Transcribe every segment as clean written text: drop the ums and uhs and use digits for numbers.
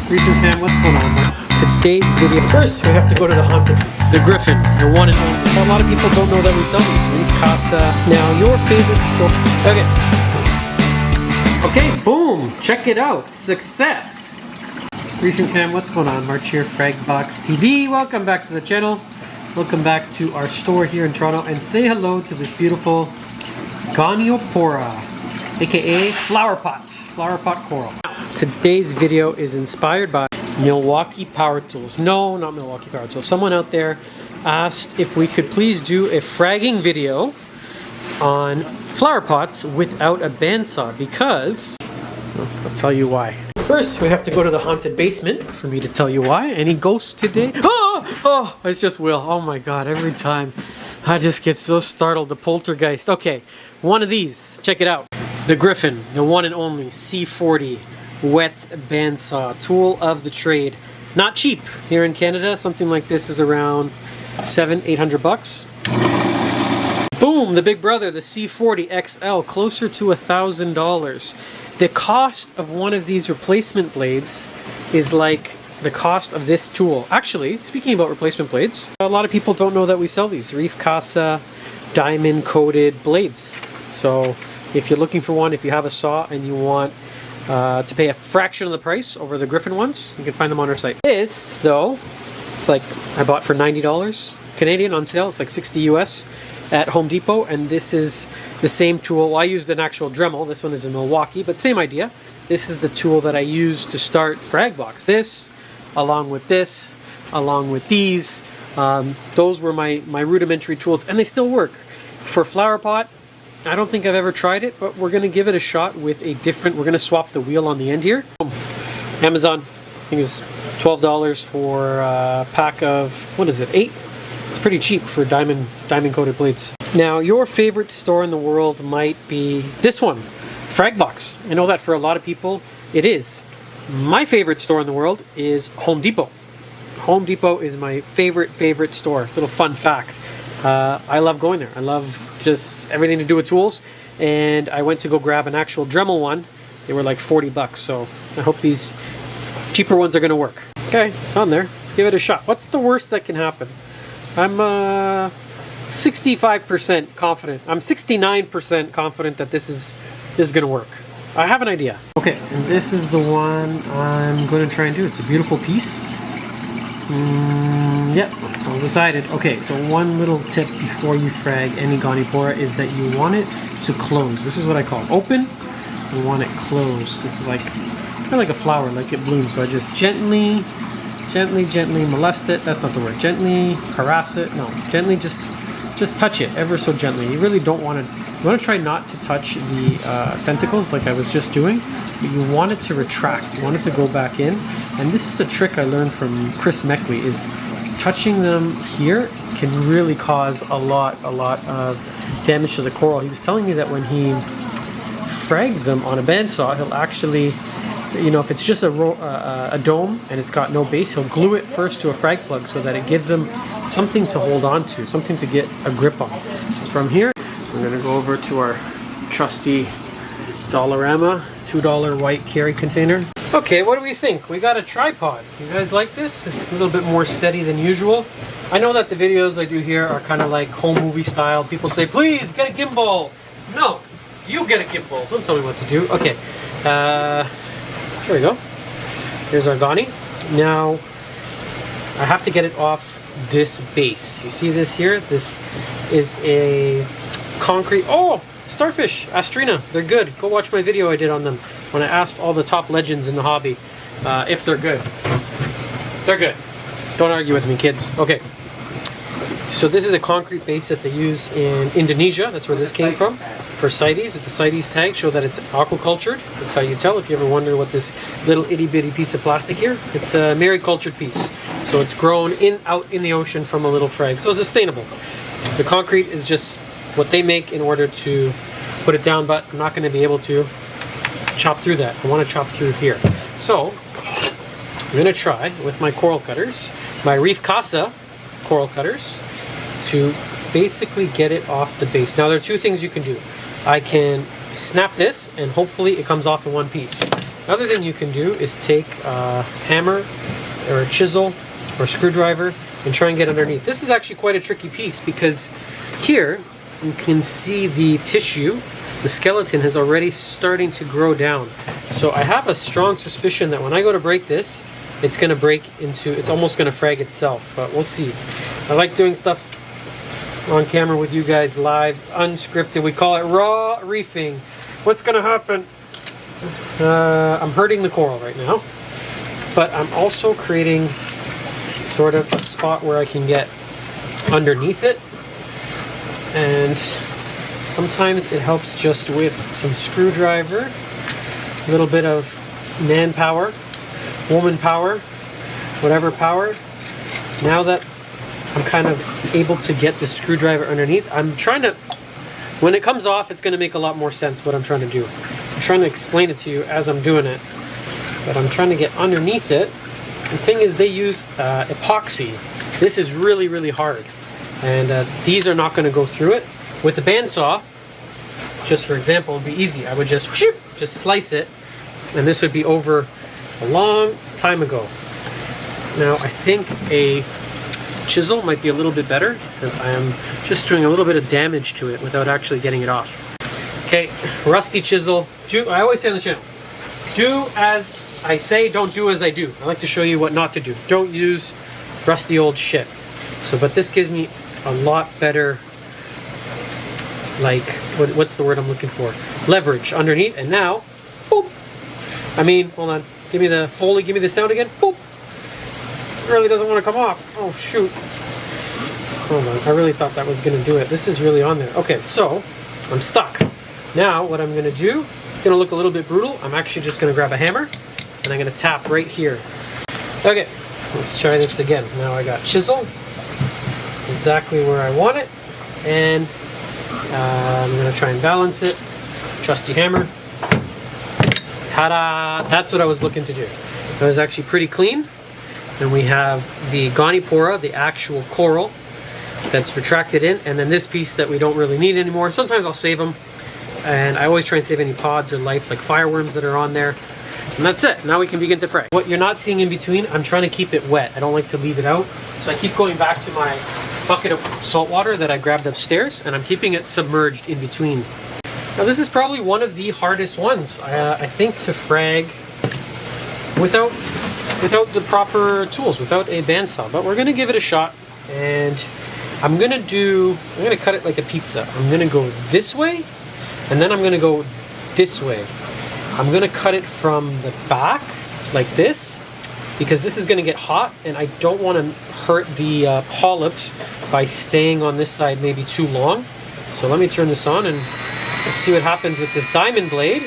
Reason fam, what's going on, man? Today's video. First, we have to go to the haunted, the Griffin, the one and only. A lot of people don't know that we sell these. Reef Casa. Now, your favorite store. Okay, boom! Check it out. Success. Reason fam, what's going on? March here, Fragbox TV. Welcome back to the channel. Welcome back to our store here in Toronto, and say hello to this beautiful Goniopora, aka flower pot coral. Today's video is inspired by Milwaukee Power Tools. No, not Milwaukee Power Tools. Someone out there asked if we could please do a fragging video on flower pots without a bandsaw because, well, I'll tell you why. First, we have to go to the haunted basement for me to tell you why. Any ghosts today? Oh, it's just Will. Oh my God, every time I just get so startled. The poltergeist. Okay, one of these. Check it out. The Griffin, the one and only C40 wet bandsaw, tool of the trade. Not cheap here in Canada. Something like this is around $700-800 bucks. Boom, the big brother, the C40 XL, closer to $1,000. The cost of one of these replacement blades is like the cost of this tool. Actually, speaking about replacement blades, a lot of people don't know that we sell these Reef Casa diamond coated blades. So if you're looking for one, if you have a saw and you want to pay a fraction of the price over the Griffin ones, you can find them on our site. This, though, it's like I bought for $90 Canadian on sale. It's like 60 US at Home Depot, and this is the same tool. Well, I used an actual Dremel. This one is in Milwaukee, but same idea. This is the tool that I used to start Fragbox. This, along with this, along with these, those were my rudimentary tools, and they still work. For flower pot, I don't think I've ever tried it, but we're going to give it a shot with a different, we're going to swap the wheel on the end here. Amazon, I think it was $12 for a pack of, what is it, 8? It's pretty cheap for diamond coated blades. Now, your favorite store in the world might be this one, Fragbox. I know that for a lot of people, it is. My favorite store in the world is Home Depot. Home Depot is my favorite store. Little fun fact. I love going there. I love just everything to do with tools. And I went to go grab an actual Dremel one. They were like 40 bucks. So I hope these cheaper ones are going to work. Okay, it's on there. Let's give it a shot. What's the worst that can happen? I'm 65% confident. I'm 69% confident that this is going to work. I have an idea. Okay, and this is the one I'm going to try and do. It's a beautiful piece. Yep, all decided. Okay, so one little tip before you frag any Goniopora is that you want it to close. This is what I call it. Open, you want it closed. This is like, kind of like a flower, like it blooms. So I just gently molest it. That's not the word. Gently harass it. No, gently just touch it ever so gently. You really don't want to. You want to try not to touch the tentacles like I was just doing. But you want it to retract. You want it to go back in. And this is a trick I learned from Chris Meckley. Is touching them here can really cause a lot of damage to the coral. He was telling me that when he frags them on a bandsaw, he'll actually, you know, if it's just a dome and it's got no base, he'll glue it first to a frag plug so that it gives them something to hold on to, something to get a grip on. From here, we're going to go over to our trusty Dollarama $2 white carry container. Okay, what do we think? We got a tripod. You guys like this? It's a little bit more steady than usual. I know that the videos I do here are kind of like home movie style. People say, please get a gimbal. No, you get a gimbal. Don't tell me what to do. Okay, here we go. Here's our Goni. Now, I have to get it off this base. You see this here? This is a concrete. Oh, starfish, Astrina. They're good. Go watch my video I did on them when I asked all the top legends in the hobby if they're good. They're good. Don't argue with me, kids. Okay. So this is a concrete base that they use in Indonesia. That's where this came from. For CITES, with the CITES tag, show that it's aquacultured. That's how you tell if you ever wonder what this little itty bitty piece of plastic here. It's a maricultured piece. So it's grown out in the ocean from a little frag. So it's sustainable. The concrete is just what they make in order to put it down, but I'm not going to be able to chop through that. I want to chop through here. So I'm going to try with my coral cutters, my Reef Casa coral cutters, to basically get it off the base. Now there are two things you can do. I can snap this and hopefully it comes off in one piece. other thing you can do is take a hammer or a chisel or a screwdriver and try and get underneath. This is actually quite a tricky piece because here you can see the tissue, the skeleton is already starting to grow down. So I have a strong suspicion that when I go to break this, it's going to break into, it's almost going to frag itself, but we'll see. I like doing stuff on camera with you guys live, unscripted. We call it raw reefing. What's going to happen? I'm hurting the coral right now, but I'm also creating sort of a spot where I can get underneath it, and sometimes it helps just with some screwdriver, a little bit of man power, woman power, whatever power. Now that I'm kind of able to get the screwdriver underneath, I'm trying to, when it comes off, it's going to make a lot more sense what I'm trying to do. I'm trying to explain it to you as I'm doing it, but I'm trying to get underneath it. The thing is, they use epoxy. This is really, really hard, and these are not going to go through it. With the bandsaw, just for example, it would be easy. I would just slice it, and this would be over a long time ago. Now, I think a chisel might be a little bit better because I am just doing a little bit of damage to it without actually getting it off. Okay, rusty chisel. I always say on the channel, do as I say, don't do as I do. I like to show you what not to do. Don't use rusty old shit. So, but this gives me a lot better, like, what's the word I'm looking for? Leverage underneath, and now, boop. I mean, hold on. Give me the Foley, give me the sound again. Boop. It really doesn't want to come off. Oh, shoot. Hold on. I really thought that was going to do it. This is really on there. Okay, so I'm stuck. Now, what I'm going to do, it's going to look a little bit brutal. I'm actually just going to grab a hammer, and I'm going to tap right here. Okay, let's try this again. Now I got chisel, exactly where I want it, and I'm going to try and balance it. Trusty hammer. Ta-da! That's what I was looking to do. That was actually pretty clean. Then we have the Goniopora, the actual coral that's retracted in, and then this piece that we don't really need anymore. Sometimes I'll save them, and I always try and save any pods or life, like fireworms that are on there. And that's it. Now we can begin to frag. What you're not seeing in between, I'm trying to keep it wet. I don't like to leave it out. So I keep going back to my bucket of salt water that I grabbed upstairs, and I'm keeping it submerged in between. Now this is probably one of the hardest ones, I think, to frag without the proper tools, without a bandsaw. But we're going to give it a shot, and I'm going to cut it like a pizza. I'm going to go this way, and then I'm going to go this way. I'm going to cut it from the back, like this, because this is going to get hot, and I don't want to hurt the polyps by staying on this side maybe too long. So let me turn this on, and let's see what happens with this diamond blade.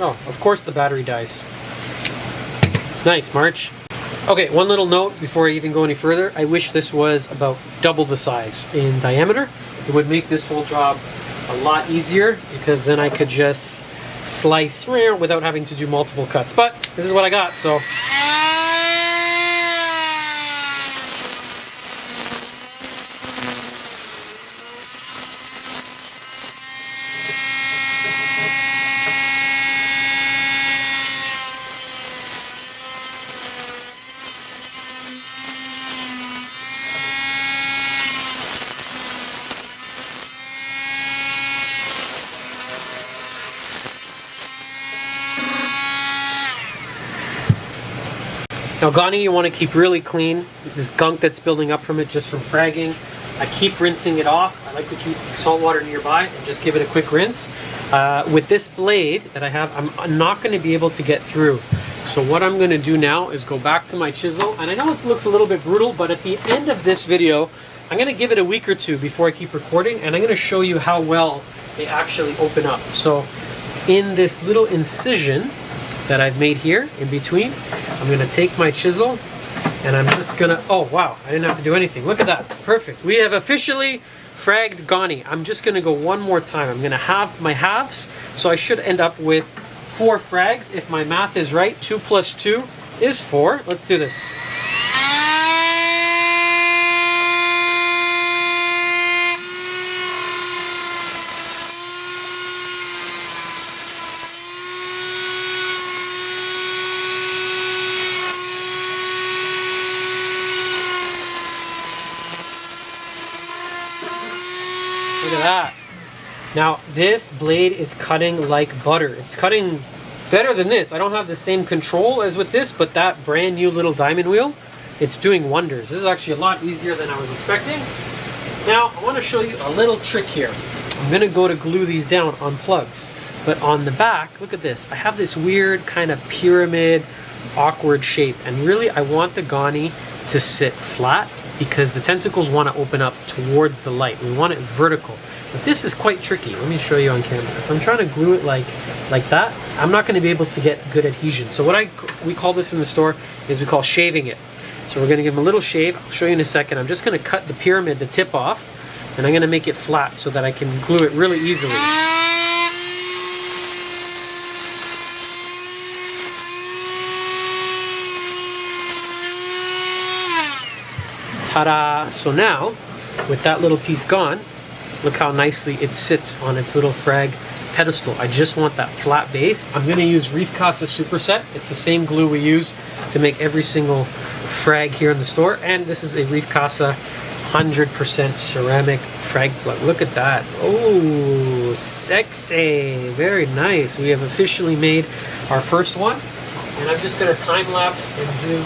Oh, of course the battery dies. Nice, March. Okay, one little note before I even go any further. I wish this was about double the size in diameter. It would make this whole job a lot easier, because then I could just slice without having to do multiple cuts. But this is what I got, so. Now Goni, you want to keep really clean. This gunk that's building up from it just from fragging. I keep rinsing it off. I like to keep salt water nearby and just give it a quick rinse. With this blade that I have, I'm not going to be able to get through. So what I'm going to do now is go back to my chisel. And I know it looks a little bit brutal, but at the end of this video, I'm going to give it a week or two before I keep recording, and I'm going to show you how well they actually open up. So in this little incision that I've made here in between, I'm going to take my chisel, and I'm just going to, oh wow, I didn't have to do anything. Look at that, perfect. We have officially fragged Goni. I'm just going to go one more time. I'm going to have my halves, so I should end up with 4 frags. If my math is right, 2 plus 2 is 4. Let's do this. Now this blade is cutting like butter. It's cutting better than this. I don't have the same control as with this, but that brand new little diamond wheel, it's doing wonders. This is actually a lot easier than I was expecting. Now I want to show you a little trick here. I'm going to go to glue these down on plugs, but on the back, look at this. I have this weird kind of pyramid, awkward shape, and really I want the Goni to sit flat because the tentacles want to open up towards the light. We want it vertical. But this is quite tricky. Let me show you on camera. If I'm trying to glue it like that, I'm not going to be able to get good adhesion. So what we call this in the store is we call shaving it. So we're going to give them a little shave. I'll show you in a second. I'm just going to cut the pyramid, the tip off, and I'm going to make it flat so that I can glue it really easily. Ta-da! So now, with that little piece gone, look how nicely it sits on its little frag pedestal. I just want that flat base. I'm going to use Reef Casa Superset. It's the same glue we use to make every single frag here in the store. And this is a Reef Casa 100% ceramic frag plug. Look at that. Oh, sexy. Very nice. We have officially made our first one. And I'm just going to time lapse and do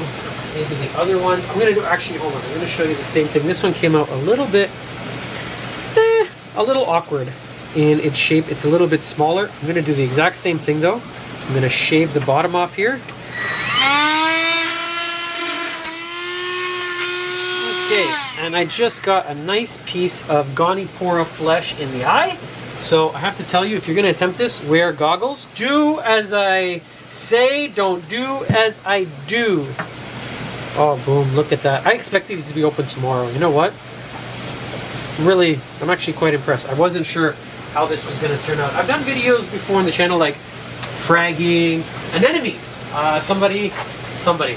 maybe the other ones. I'm going to do, actually, hold on. I'm going to show you the same thing. This one came out a little bit a little awkward in its shape. It's a little bit smaller. I'm going to do the exact same thing though. I'm going to shave the bottom off here. Okay, and I just got a nice piece of Goniopora flesh in the eye. So I have to tell you, if you're going to attempt this, wear goggles. Do as I say, don't do as I do. Oh, boom, look at that. I expect these to be open tomorrow. You know what? Really, I'm actually quite impressed. I wasn't sure how this was going to turn out. I've done videos before on the channel like fragging anemones.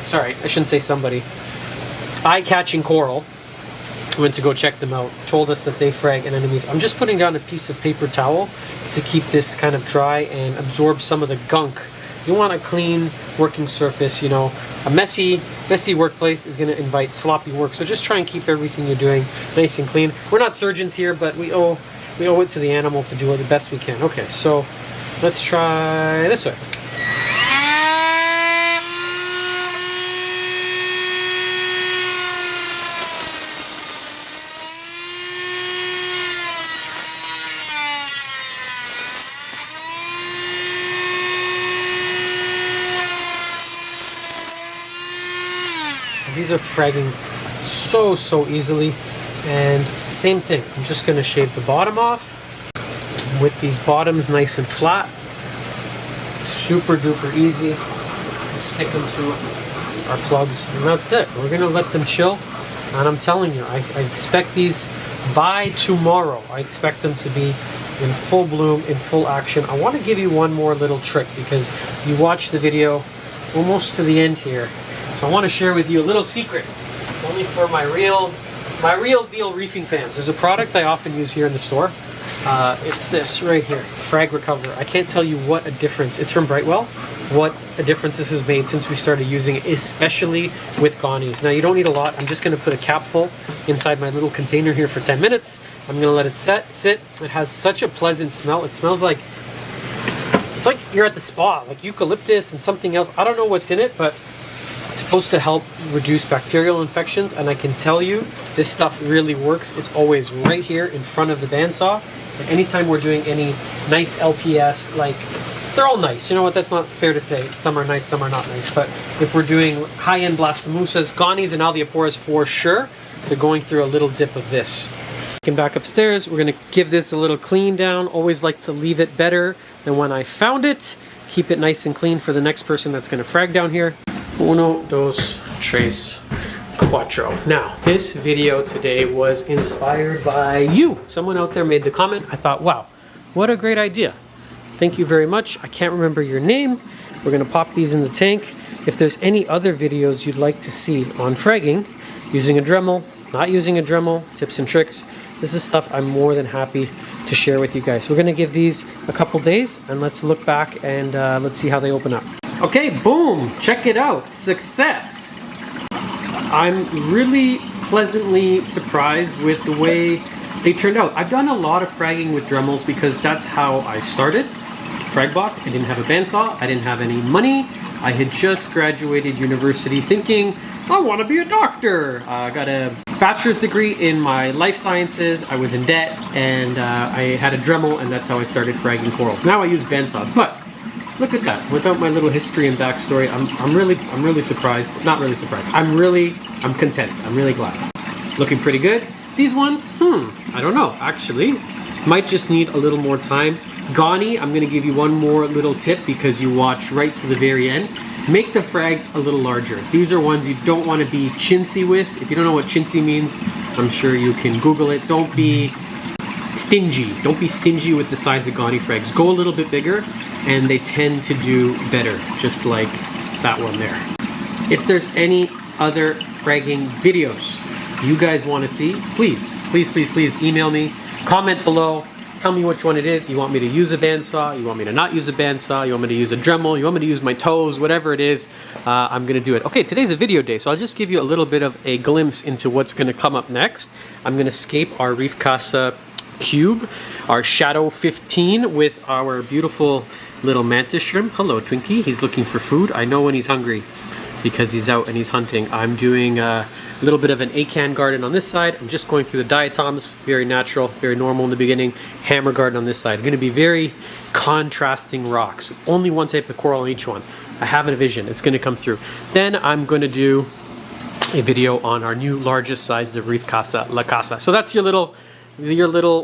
Sorry, I shouldn't say somebody. Eye-catching coral. Went to go check them out. Told us that they frag anemones. I'm just putting down a piece of paper towel to keep this kind of dry and absorb some of the gunk. You want a clean working surface, you know. A messy workplace is going to invite sloppy work. So just try and keep everything you're doing nice and clean. We're not surgeons here, but we owe it to the animal to do it the best we can. Okay, so let's try this way. These are fragging so easily, and same thing, I'm just going to shave the bottom off with these bottoms nice and flat. Super duper easy to stick them to our plugs, and that's it. We're going to let them chill, and I'm telling you, I expect these by tomorrow. I expect them to be in full bloom, in full action. I want to give you one more little trick because you watched the video almost to the end here. So I want to share with you a little secret, only for my real deal reefing fans. There's a product I often use here in the store. It's this right here, Frag Recover. I can't tell you what a difference. It's from Brightwell. What a difference this has made since we started using it, especially with Gonis. Now you don't need a lot. I'm just going to put a capful inside my little container here for 10 minutes. I'm going to let it sit. It has such a pleasant smell. It smells like, it's like you're at the spa, like eucalyptus and something else. I don't know what's in it, but it's supposed to help reduce bacterial infections, and I can tell you this stuff really works. It's always right here in front of the bandsaw. And anytime we're doing any nice LPS, like, they're all nice. You know what? That's not fair to say. Some are nice, some are not nice. But if we're doing high-end blastomusas, Gonis, and Goniopora for sure, they're going through a little dip of this. Taking back upstairs, we're going to give this a little clean down. Always like to leave it better than when I found it. Keep it nice and clean for the next person that's going to frag down here. Uno, dos, tres, cuatro. Now, this video today was inspired by you. Someone out there made the comment. I thought, wow, what a great idea. Thank you very much. I can't remember your name. We're going to pop these in the tank. If there's any other videos you'd like to see on fragging, using a Dremel, not using a Dremel, tips and tricks, this is stuff I'm more than happy to share with you guys. We're going to give these a couple days, and let's look back and let's see how they open up. Okay, boom, check it out, success. I'm really pleasantly surprised with the way they turned out. I've done a lot of fragging with Dremels because that's how I started. Fragbox, I didn't have a bandsaw, I didn't have any money. I had just graduated university thinking, I want to be a doctor. I got a bachelor's degree in my life sciences, I was in debt, and I had a Dremel, and that's how I started fragging corals. Now I use bandsaws, but look at that. Without my little history and backstory, I'm really surprised. Not really surprised. I'm content. I'm really glad. Looking pretty good. These ones, I don't know, actually. Might just need a little more time. Goni, I'm gonna give you one more little tip because you watch right to the very end. Make the frags a little larger. These are ones you don't want to be chintzy with. If you don't know what chintzy means, I'm sure you can Google it. Don't be stingy. Don't be stingy with the size of Goni frags. Go a little bit bigger, and they tend to do better, just like that one there. If there's any other fragging videos you guys want to see, please email me, comment below. Tell me which one it is. Do you want me to use a bandsaw? You want me to not use a bandsaw? You want me to use a Dremel? You want me to use my toes? Whatever it is, I'm going to do it. Okay, today's a video day, so I'll just give you a little bit of a glimpse into what's going to come up next. I'm going to scape our Reef Casa cube, our Shadow 15 with our beautiful little mantis shrimp. Hello, Twinkie. He's looking for food. I know when he's hungry because he's out and he's hunting. I'm doing a little bit of an acan garden on this side. I'm just going through the diatoms, very natural, very normal in the beginning. Hammer garden on this side. Going to be very contrasting rocks. Only one type of coral on each one. I have a vision. It's going to come through. Then I'm going to do a video on our new largest size, the Reef Casa La Casa. So that's your little